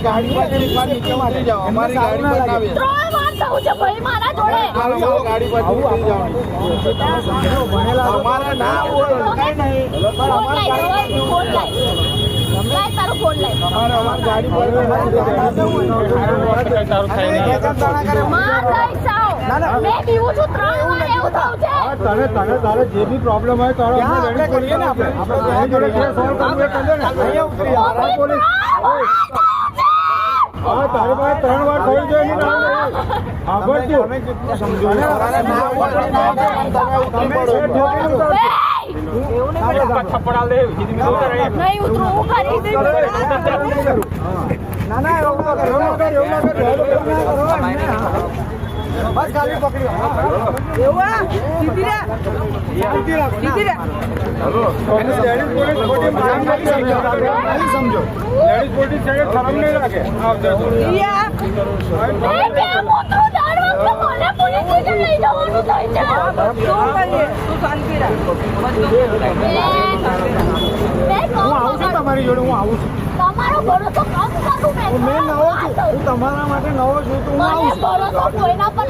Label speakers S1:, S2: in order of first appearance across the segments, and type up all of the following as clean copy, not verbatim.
S1: ગાડી પર નીચે ઉતરી જાઓ. અમારી ગાડી પર ના બેસો.
S2: 3 વાર થયું છે ભાઈ મારા જોડે.
S1: ગાડી પર ઉતરી જાઓ. અમારા ના બોલો કઈ નહીં.
S2: ફોન લાય તારો ફોન લાય.
S1: અમારી ગાડી પર
S2: મેં પીવું છું 3 વાર એવું થયું છે.
S3: તને તારે જે બી પ્રોબ્લેમ હોય તારો આપણે રેડી કરીએ ને આપણે જોડે કેસ સોલ્વ કરવું એ કરજો ને. અહીંયા ઉતરી આ પોલીસ. હા તારે પાસે 3 વાર થઈ જાય નહીં આગળ જો તમે કેટલું સમજો
S2: નહીં ઉતરું હું કરી
S3: ના એવું ના કરો બસ ગાડી પકડી એવું સીધી રે હેલો લેડીઝ પોલીસ ખોટી માન નહીં સમજો લેડીઝ પોલીસ છે શરમ નહીં રાખે આવજો તમારી જોડે હું આવું છું.
S2: તમારો ભરોસો કમ કરું
S3: મેં નવો છું, હું તમારા માટે નવો છું તો હું આવું છું.
S2: ભરોસો કોઈના પર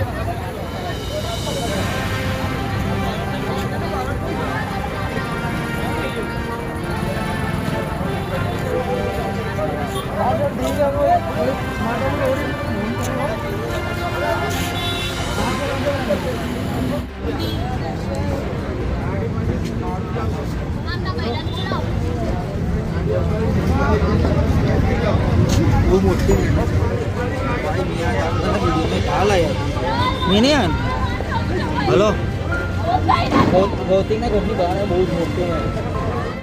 S4: Minian. Halo. Voting na kung di ba? Buong